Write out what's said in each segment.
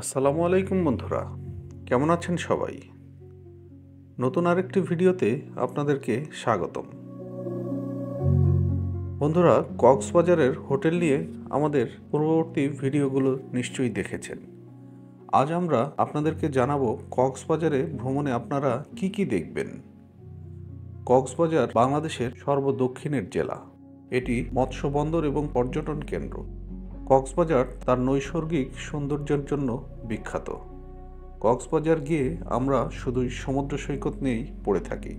আসসালামু আলাইকুম বন্ধুরা, কেমন আছেন সবাই? নতুন আরেকটি ভিডিওতে আপনাদেরকে স্বাগতম। বন্ধুরা, কক্সবাজারের হোটেল নিয়ে আমাদের পূর্ববর্তী ভিডিওগুলো নিশ্চয়ই দেখেছেন। আজ আমরা আপনাদেরকে জানাবো কক্সবাজারে ভ্রমণে আপনারা কি কি দেখবেন। কক্সবাজার বাংলাদেশের সর্বদক্ষিণের জেলা। এটি মৎস্য বন্দর এবং পর্যটন কেন্দ্র। কক্সবাজার তার নৈসর্গিক সৌন্দর্যের জন্য বিখ্যাত। কক্সবাজার গিয়ে আমরা শুধুই সমুদ্র সৈকত নিয়েই পড়ে থাকি,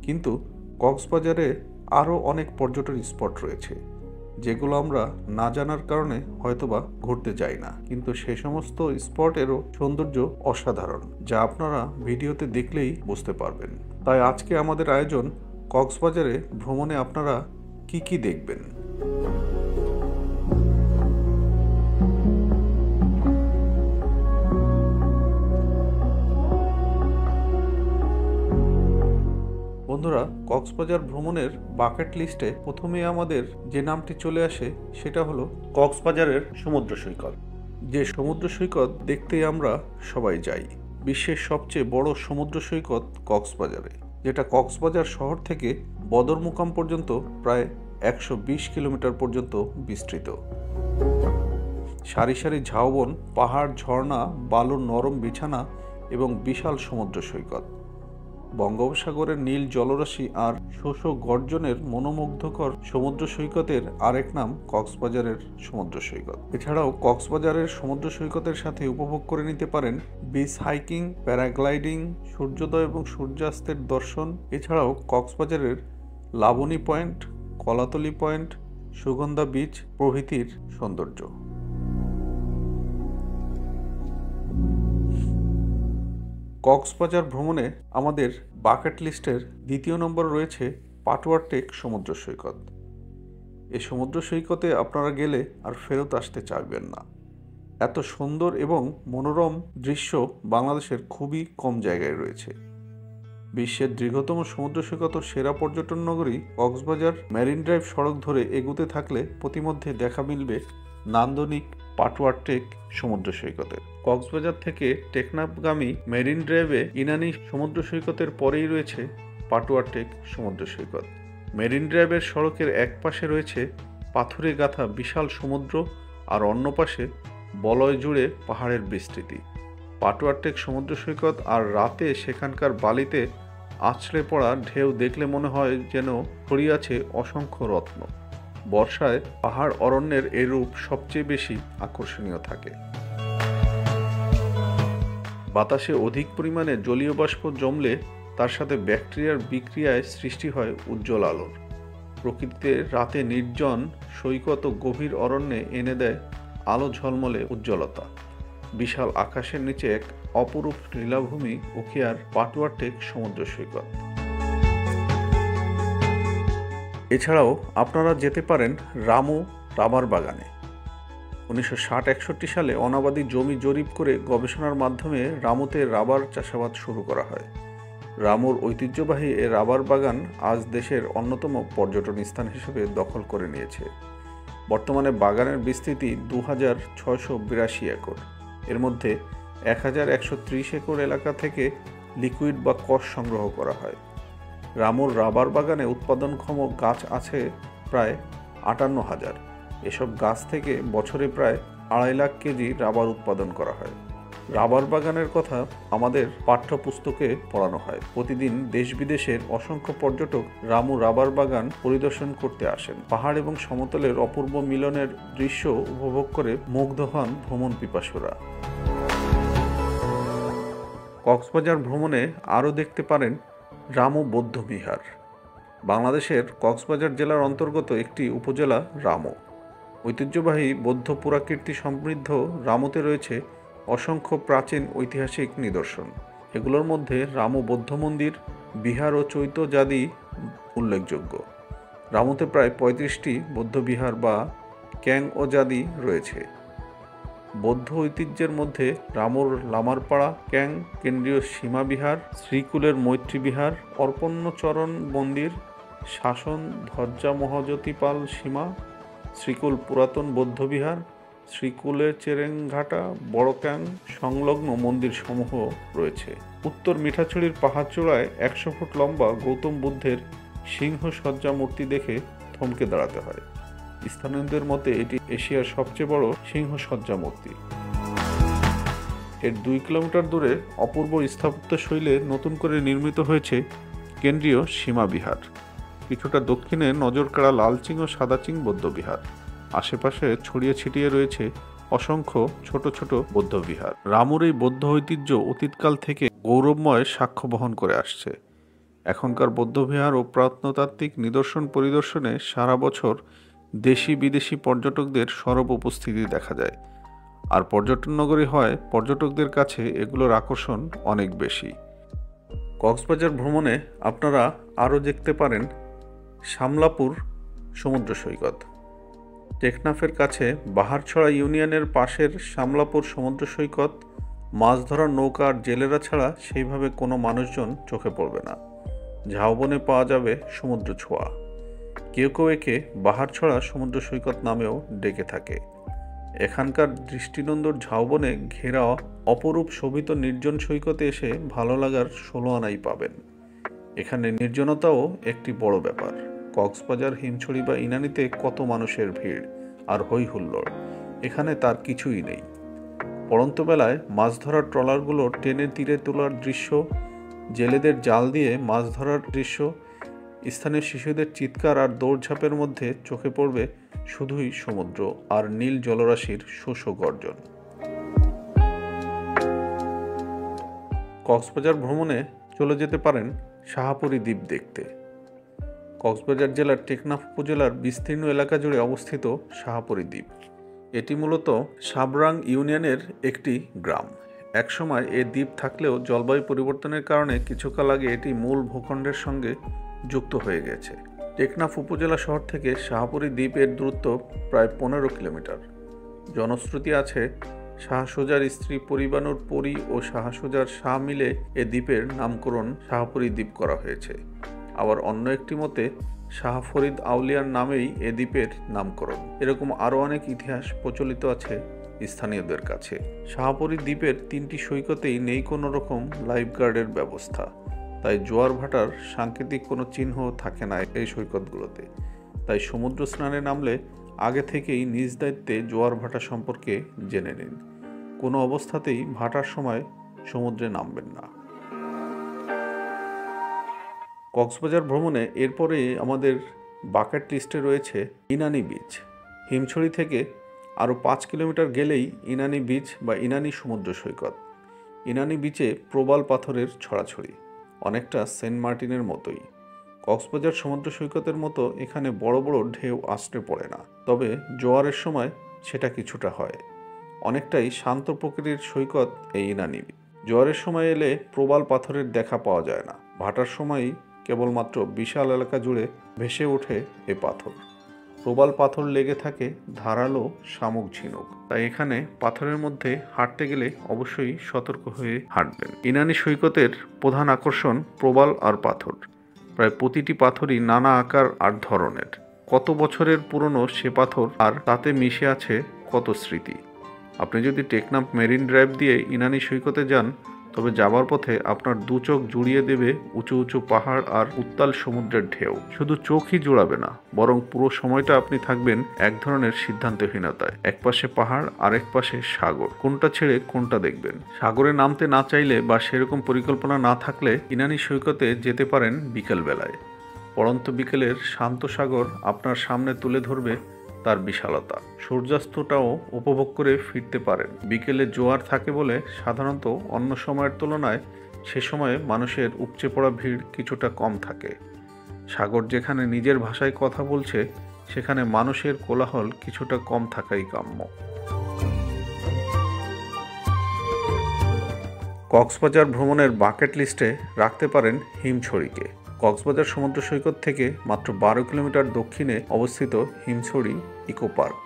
কিন্তু কক্সবাজারে আরও অনেক পর্যটন স্পট রয়েছে যেগুলো আমরা না জানার কারণে হয়তোবা ঘুরতে যাই না, কিন্তু সে সমস্ত স্পটেরও সৌন্দর্য অসাধারণ, যা আপনারা ভিডিওতে দেখলেই বুঝতে পারবেন। তাই আজকে আমাদের আয়োজন কক্সবাজারে ভ্রমণে আপনারা কি কি দেখবেন। বন্ধুরা, কক্সবাজার ভ্রমণের বাকেট লিস্টে প্রথমে আমাদের যে নামটি চলে আসে সেটা হলো কক্সবাজারের সমুদ্র সৈকত। যে সমুদ্র সৈকত দেখতেই আমরা সবাই যাই। বিশ্বের সবচেয়ে বড় সমুদ্র সৈকত কক্সবাজারে, যেটা কক্সবাজার শহর থেকে বদরমুকাম পর্যন্ত প্রায় 120 কিলোমিটার পর্যন্ত বিস্তৃত। সারি সারি ঝাউবন, পাহাড়, ঝর্ণা, বালুর নরম বিছানা এবং বিশাল সমুদ্র সৈকত। বঙ্গোপসাগরের নীল জলরাশি আর শোষ গর্জনের মনোমুগ্ধকর সমুদ্র সৈকতের আরেক নাম কক্সবাজারের সমুদ্র সৈকত। এছাড়াও কক্সবাজারের সমুদ্র সৈকতের সাথে উপভোগ করে নিতে পারেন বিচ হাইকিং, প্যারাগ্লাইডিং, সূর্যোদয় এবং সূর্যাস্তের দর্শন। এছাড়াও কক্সবাজারের Laboni point, Kolatoli point, Sugandha beach প্রভৃতির সৌন্দর্য। কক্সবাজার ভ্রমণে আমাদের বাকেট লিস্টের দ্বিতীয় নম্বর রয়েছে পাটুয়া টেক সমুদ্র সৈকত। এই সমুদ্র সৈকতে আপনারা গেলে আর ফেরত আসতে চাইবেন না। এত সুন্দর এবং মনোরম দৃশ্য বাংলাদেশের খুবই কম জায়গায় রয়েছে। বিশ্বের দীর্ঘতম সমুদ্র সৈকত ও সেরা পর্যটন নগরী কক্সবাজার মেরিন ড্রাইভ সড়ক ধরে এগুতে থাকলে প্রতিমধ্যে দেখা মিলবে নান্দনিক পাটুয়া টেক সমুদ্র সৈকতের। কক্সবাজার থেকে টেকনাফগামী মেরিন ড্রাইভে ইনানি সমুদ্র সৈকতের পরেই রয়েছে পাটুয়া টেক সমুদ্র সৈকত। মেরিন ড্রাইভের সড়কের এক পাশে রয়েছে পাথুরে গাঁথা বিশাল সমুদ্র আর অন্য পাশে বলয় জুড়ে পাহাড়ের বিস্তৃতি। পাটুয়া টেক সমুদ্র সৈকত আর রাতে সেখানকার বালিতে আছড়ে পড়া ঢেউ দেখলে মনে হয় যেন ছড়িয়ে আছে অসংখ্য রত্ন। বর্ষায় পাহাড় অরণ্যের এই রূপ সবচেয়ে বেশি আকর্ষণীয় থাকে। বাতাসে অধিক পরিমাণে জলীয় বাষ্প জমলে তার সাথে ব্যাকটেরিয়ার বিক্রিয়ায় সৃষ্টি হয় উজ্জ্বল আলোর। প্রকৃতিতে রাতে নির্জন সৈকত ও গভীর অরণ্যে এনে দেয় আলো ঝলমলে উজ্জ্বলতা। বিশাল আকাশের নিচে এক অপরূপ নীলাভূমি উখিয়ার পাটুয়া টেক সমুদ্র সৈকত। এছাড়াও আপনারা যেতে পারেন রামু রাবার বাগানে। 1960-61 সালে অনাবাদি জমি জরিপ করে গবেষণার মাধ্যমে রামুতে রাবার চাষাবাদ শুরু করা হয়। রামুর ঐতিহ্যবাহী এ রাবার বাগান আজ দেশের অন্যতম পর্যটন স্থান হিসেবে দখল করে নিয়েছে। বর্তমানে বাগানের বিস্তৃতি 2682 একর। এর মধ্যে 1130 একর এলাকা থেকে লিকুইড বা কষ সংগ্রহ করা হয়। রামুর রাবার বাগানে উৎপাদনক্ষম গাছ আছে প্রায় 58,000। এসব গাছ থেকে বছরে প্রায় 2.5 লাখ কেজি রাবার উৎপাদন করা হয়। রাবার বাগানের কথা আমাদের পাঠ্যপুস্তকে পড়ানো হয়। প্রতিদিন দেশ বিদেশের অসংখ্য পর্যটক রামু রাবার বাগান পরিদর্শন করতে আসেন। পাহাড় এবং সমতলের অপূর্ব মিলনের দৃশ্য উপভোগ করে মুগ্ধ হন ভ্রমণ পিপাসুরা। কক্সবাজার ভ্রমণে আরও দেখতে পারেন রামু বৌদ্ধবিহার। বাংলাদেশের কক্সবাজার জেলার অন্তর্গত একটি উপজেলা রামু। ঐতিহ্যবাহী বৌদ্ধ পুরাকীর্তি সমৃদ্ধ রামুতে রয়েছে অসংখ্য প্রাচীন ঐতিহাসিক নিদর্শন। এগুলোর মধ্যে রামু বৌদ্ধ মন্দির, বিহার ও চৈত্যজাদি উল্লেখযোগ্য। রামুতে প্রায় 35টি বৌদ্ধবিহার বা ক্যাং ও জাদি রয়েছে। বৌদ্ধ ঐতিহ্যের মধ্যে রামুর লামারপাড়া ক্যাং, কেন্দ্রীয় সীমা বিহার, শ্রীকুলের মৈত্রী বিহার, অর্পণ্যচরণ মন্দির, শাসন ধ্বজা মহাজ্যোতিপাল সীমা, শ্রীকুল পুরাতন বৌদ্ধবিহার শ্রীকুলেচেরেঙ্ঘাটা, বড়ক্যাং সংলগ্ন মন্দির সমূহ রয়েছে। উত্তর মিঠাছড়ির পাহাড়চূড়ায় 100 ফুট লম্বা গৌতম বুদ্ধের সিংহ সজ্জা মূর্তি দেখে থমকে দাঁড়াতে হয়। স্থানীয়দের মতে এটি এশিয়ার সবচেয়ে বড় সিংহ সজ্জা মূর্তি। এর 2 কিলোমিটার দূরে অপূর্ব স্থাপত্য শৈলে নতুন করে নির্মিত হয়েছে কেন্দ্রীয় সীমা বিহার। কিছুটা দক্ষিণে নজরকাড়া লালচিং ও সাদাচিং বৌদ্ধবিহার। আশেপাশে ছড়িয়ে ছিটিয়ে রয়েছে অসংখ্য ছোট ছোট বৌদ্ধবিহার। রামুর এই বৌদ্ধ ঐতিহ্য অতীতকাল থেকে গৌরবময় সাক্ষ্য বহন করে আসছে। এখনকার বৌদ্ধবিহার ও প্রত্নতাত্ত্বিক নিদর্শন পরিদর্শনে সারা বছর দেশি বিদেশি পর্যটকদের সরব উপস্থিতি দেখা যায়। আর পর্যটন নগরী হয় পর্যটকদের কাছে এগুলোর আকর্ষণ অনেক বেশি। কক্সবাজার ভ্রমণে আপনারা আরও দেখতে পারেন শামলাপুর সমুদ্র সৈকত। টেকনাফের কাছে বাহারছড়া ইউনিয়নের পাশের শামলাপুর সমুদ্র সৈকত মাছ ধরার নৌকা আর জেলেরা ছাড়া সেইভাবে কোনো মানুষজন চোখে পড়বে না। ঝাউবনে পাওয়া যাবে সমুদ্র ছোঁয়া। কেউ কেউ একে বাহারছড়া সমুদ্র সৈকত নামেও ডেকে থাকে। এখানকার দৃষ্টিনন্দন ঝাউবনে ঘেরা অপরূপ শোভিত নির্জন সৈকতে এসে ভালো লাগার 16 আনাই পাবেন। এখানে নির্জনতাও একটি বড় ব্যাপার। কক্সবাজার, হিমছড়ি বা ইনানিতে কত মানুষের ভিড় আর হই হুল্লোড়, এখানে তার কিছুই নেই। পড়ন্ত বেলায় মাছ ধরার ট্রলারগুলো টেনে তীরে তোলার দৃশ্য, জেলেদের জাল দিয়ে মাছ ধরার দৃশ্য, স্থানীয় শিশুদের চিৎকার আর দৌড়ঝাঁপের মধ্যে চোখে পড়বে শুধুই সমুদ্র আর নীল জলরাশির শোষ গর্জন। কক্সবাজার ভ্রমণে চলে যেতে পারেন শাহপুরী দ্বীপ দেখতে। কক্সবাজার জেলার টেকনাফ উপজেলার বিস্তীর্ণ এলাকা জুড়ে অবস্থিত শাহপুরী দ্বীপ। এটি মূলত সাবরাং ইউনিয়নের একটি গ্রাম। একসময় এই দ্বীপ থাকলেও জলবায়ু পরিবর্তনের কারণে কিছুকাল আগে এটি মূল ভূখণ্ডের সঙ্গে যুক্ত হয়ে গেছে। টেকনাফ উপজেলা শহর থেকে শাহপুরী দ্বীপের দূরত্ব প্রায় 15 কিলোমিটার। জনশ্রুতি আছে শাহ সুজার স্ত্রী পরিবানুর পরী ও শাহ সুজার শাহ মিলে এ দ্বীপের নামকরণ শাহপুরী দ্বীপ করা হয়েছে। আবার অন্য একটি মতে শাহ ফরিদ আউলিয়ার নামেই এ দ্বীপের নামকরণ। এরকম আরও অনেক ইতিহাস প্রচলিত আছে স্থানীয়দের কাছে। শাহপুরী দ্বীপের 3টি সৈকতেই নেই কোনো রকম লাইফগার্ডের ব্যবস্থা, তাই জোয়ার ভাটার সাংকেতিক কোনো চিহ্ন থাকে না এই সৈকতগুলোতে। তাই সমুদ্র স্নানে নামলে আগে থেকেই নিজ দায়িত্বে জোয়ার ভাটা সম্পর্কে জেনে নিন। কোনো অবস্থাতেই ভাটার সময় সমুদ্রে নামবেন না। কক্সবাজার ভ্রমণে এরপরে আমাদের বাকেট লিস্টে রয়েছে ইনানি বিচ। হিমছড়ি থেকে আরও 5 কিলোমিটার গেলেই ইনানি বিচ বা ইনানি সমুদ্র সৈকত। ইনানি বিচে প্রবাল পাথরের ছড়াছড়ি, অনেকটা সেন্ট মার্টিনের মতোই। কক্সবাজার সমুদ্র সৈকতের মতো এখানে বড় বড় ঢেউ আছড়ে পড়ে না, তবে জোয়ারের সময় সেটা কিছুটা হয়। অনেকটাই শান্ত প্রকৃতির সৈকত এই ইনানি বিচ। জোয়ারের সময় এলে প্রবাল পাথরের দেখা পাওয়া যায় না। ভাটার সময়ই কেবলমাত্র বিশাল এলাকা জুড়ে ভেসে ওঠে এ পাথর। প্রবাল পাথর লেগে থাকে ধারালো শামুক ঝিনুক, তাই এখানে পাথরের মধ্যে হাঁটতে গেলে অবশ্যই সতর্ক হয়ে হাঁটবেন। ইনানি সৈকতের প্রধান আকর্ষণ প্রবাল আর পাথর। প্রায় প্রতিটি পাথরই নানা আকার আর ধরনের। কত বছরের পুরনো সে পাথর, আর তাতে মিশে আছে কত স্মৃতি। আপনি যদি টেকনাফ মেরিন ড্রাইভ দিয়ে ইনানি সৈকতে যান, তবে যাবার পথে আপনার দু চোখ জুড়িয়ে দেবে উঁচু উঁচু পাহাড় আর উত্তাল সমুদ্রের ঢেউ। শুধু চোখই জুড়াবে না, বরং পুরো সময়টা আপনি থাকবেন এক ধরনের সিদ্ধান্তহীনতায়। এক পাশে পাহাড়, আরেক পাশে সাগর। কোনটা ছেড়ে কোনটা দেখবেন। সাগরে নামতে না চাইলে বা সেরকম পরিকল্পনা না থাকলে ইনানি সৈকতে যেতে পারেন বিকেলবেলায়। পড়ন্ত বিকেলের শান্ত সাগর আপনার সামনে তুলে ধরবে তার বিশালতা। সূর্যাস্তটাও উপভোগ করে ফিরতে পারেন। বিকেলে জোয়ার থাকে বলে সাধারণত অন্য সময়ের তুলনায় সে সময়ে মানুষের উপচে পড়া ভিড় কিছুটা কম থাকে। সাগর যেখানে নিজের ভাষায় কথা বলছে, সেখানে মানুষের কোলাহল কিছুটা কম থাকাই কাম্য। কক্সবাজার ভ্রমণের বাকেট লিস্টে রাখতে পারেন হিমছড়িকে। কক্সবাজার সমুদ্র সৈকত থেকে মাত্র 12 কিলোমিটার দক্ষিণে অবস্থিত হিমছড়ি ইকো পার্ক।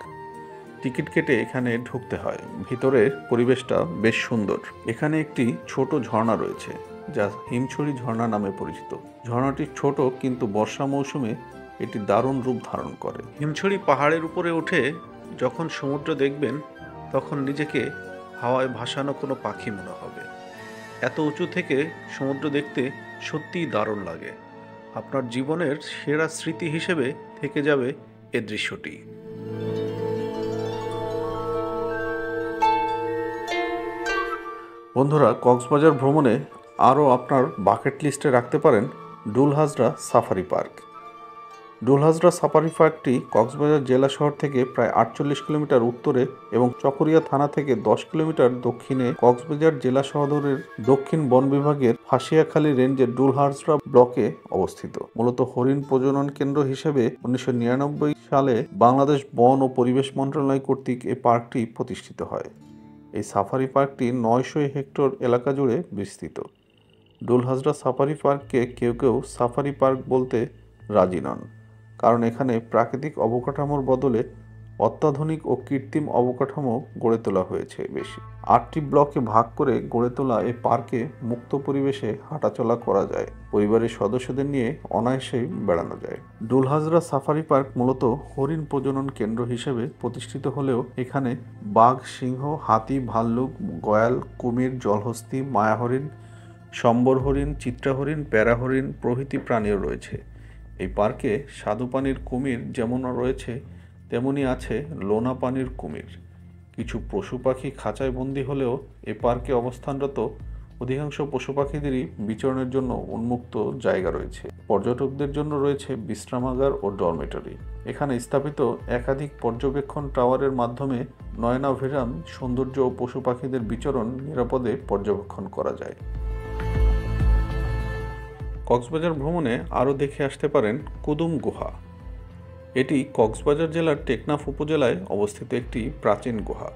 টিকিট কেটে এখানে ঢুকতে হয়। ভিতরের পরিবেশটা বেশ সুন্দর। এখানে একটি ছোট ঝর্ণা রয়েছে, যা হিমছড়ি ঝর্ণা নামে পরিচিত। ঝর্ণাটি ছোট, কিন্তু বর্ষা মৌসুমে এটি দারুণ রূপ ধারণ করে। হিমছড়ি পাহাড়ের উপরে উঠে যখন সমুদ্র দেখবেন তখন নিজেকে হাওয়ায় ভাসানো কোনো পাখি মনে হবে। এত উঁচু থেকে সমুদ্র দেখতে সত্যিই দারুণ লাগে। আপনার জীবনের সেরা স্মৃতি হিসেবে থেকে যাবে এ দৃশ্যটি। বন্ধুরা, কক্সবাজার ভ্রমণে আরও আপনার বাকেট লিস্টে রাখতে পারেন Dulahazra safari park. Dulahazra safari পার্কটি কক্সবাজার জেলা শহর থেকে প্রায় 48 কিলোমিটার উত্তরে এবং চকরিয়া থানা থেকে 10 কিলোমিটার দক্ষিণে কক্সবাজার জেলা শহরের দক্ষিণ বন বিভাগের ফাঁসিয়াখালী রেঞ্জের ডুলহাজরা ব্লকে অবস্থিত। মূলত হরিণ প্রজনন কেন্দ্র হিসেবে 1999 সালে বাংলাদেশ বন ও পরিবেশ মন্ত্রণালয় কর্তৃক এই পার্কটি প্রতিষ্ঠিত হয়। এই সাফারি পার্কটি 900 হেক্টর এলাকা জুড়ে বিস্তৃত। ডুলহাজরা সাফারি পার্ককে কেউ কেউ সাফারি পার্ক বলতে রাজি নন, কারণ এখানে প্রাকৃতিক অবকাঠামোর বদলে অত্যাধুনিক ও কৃত্রিম অবকাঠামো গড়ে তোলা হয়েছে বেশি। 8টি ব্লকে ভাগ করে গড়ে তোলা এই পার্কে মুক্ত পরিবেশে হাঁটাচলা করা যায়, পরিবারের সদস্যদের নিয়ে অনায়াসেই বেড়ানো যায়। ডুলহাজরা সাফারি পার্ক মূলত হরিণ প্রজনন কেন্দ্র হিসেবে প্রতিষ্ঠিত হলেও এখানে বাঘ, সিংহ, হাতি, ভাল্লুক, গয়াল, কুমির, জলহস্তী, মায়া হরিণ, সম্বর হরিণ, চিত্রা হরিণ, প্যারা হরিণ প্রভৃতি প্রাণীও রয়েছে। এই পার্কে স্বাদু পানির কুমির যেমন রয়েছে তেমনি আছে লোনা পানির কুমির। কিছু পশু পাখি খাঁচায় বন্দী হলেও এই পার্কে অবস্থানরত অধিকাংশ পশু পাখিদেরই বিচরণের জন্য উন্মুক্ত জায়গা রয়েছে। পর্যটকদের জন্য রয়েছে বিশ্রামাগার ও ডরমেটরি। এখানে স্থাপিত একাধিক পর্যবেক্ষণ টাওয়ারের মাধ্যমে নয়নাভিরাম সৌন্দর্য ও পশু পাখিদের বিচরণ নিরাপদে পর্যবেক্ষণ করা যায়। কক্সবাজার ভ্রমণে আরও দেখে আসতে পারেন কুদুম গুহা। এটি কক্সবাজার জেলার টেকনাফ উপজেলায় অবস্থিত একটি প্রাচীন গুহা।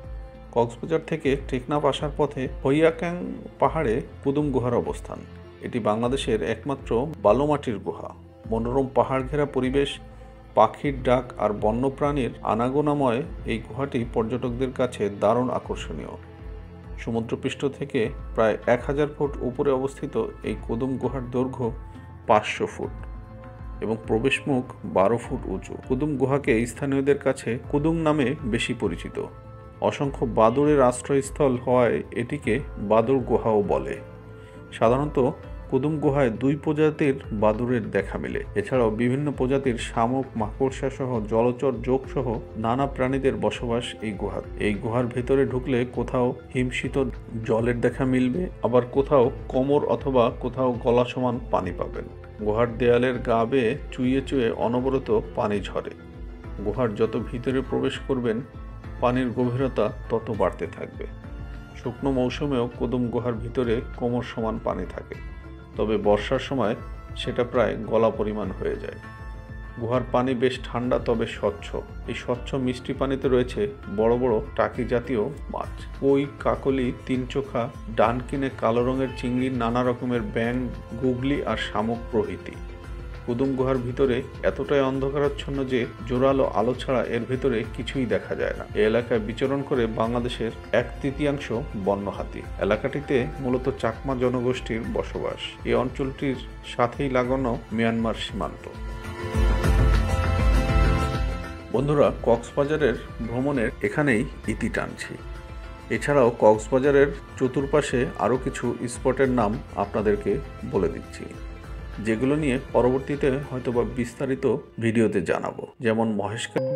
কক্সবাজার থেকে টেকনাফ আসার পথে হইয়াক্যাং পাহাড়ে কুদুম গুহার অবস্থান। এটি বাংলাদেশের একমাত্র বালুমাটির গুহা। মনোরম পাহাড় ঘেরা পরিবেশ, পাখির ডাক আর বন্যপ্রাণীর আনাগোনাময় এই গুহাটি পর্যটকদের কাছে দারুণ আকর্ষণীয়। সমুদ্রপৃষ্ঠ থেকে প্রায় 1000 ফুট উপরে অবস্থিত এই কুদুম গুহার দৈর্ঘ্য 500 ফুট এবং প্রবেশমুখ 12 ফুট উঁচু। কুদুম গুহাকে স্থানীয়দের কাছে কুদুং নামে বেশি পরিচিত। অসংখ্য বাদুড়ের আশ্রয়স্থল হওয়ায় এটিকে বাদুড় গুহাও বলে। সাধারণত কুদুম গুহায় 2 প্রজাতির বাদুড়ের দেখা মেলে। এছাড়াও বিভিন্ন প্রজাতির শামুক, মাকড়সা সহ জলচর যোগসহ নানা প্রাণীদের বসবাস এই গুহার ভেতরে ঢুকলে কোথাও হিমশীত জলের দেখা মিলবে, আবার কোথাও কোমর অথবা কোথাও গলা সমান পানি পাবেন। গুহার দেয়ালের গা বেয়ে চুইয়ে চুইয়ে অনবরত পানি ঝরে। গুহার যত ভিতরে প্রবেশ করবেন পানির গভীরতা তত বাড়তে থাকবে। শুকনো মৌসুমেও কুদুম গুহার ভিতরে কোমর সমান পানি থাকে, তবে বর্ষার সময় সেটা প্রায় গলা পরিমাণ হয়ে যায়। গুহার পানি বেশ ঠান্ডা তবে স্বচ্ছ। এই স্বচ্ছ মিষ্টি পানিতে রয়েছে বড় বড় টাকি জাতীয় মাছ, কই, কাকলি, তিনচোখা, ডানকিনে কালো রঙের চিংড়ি, নানা রকমের ব্যাঙ, গুগলি আর শামুক প্রভৃতি। কুদুম গুহার ভিতরে এতটাই অন্ধকারাচ্ছন্ন যে জোরালো আলো ছাড়া এর ভেতরে কিছুই দেখা যায় না। এই এলাকায় বিচরণ করে বাংলাদেশের 1/3 বন্য হাতি। এলাকাটিতে মূলত চাকমা জনগোষ্ঠীর বসবাস। এই অঞ্চলটির সাথেই লাগানো মিয়ানমার সীমান্ত। বন্ধুরা, কক্সবাজারের ভ্রমণের এখানেই ইতি টানছি। এছাড়াও কক্সবাজারের চতুর্পাশে আরও কিছু স্পটের নাম আপনাদেরকে বলে দিচ্ছি, যেগুলো নিয়ে পরবর্তীতে হয়তোবা বিস্তারিত ভিডিওতে জানাবো। যেমন মহেশখালী।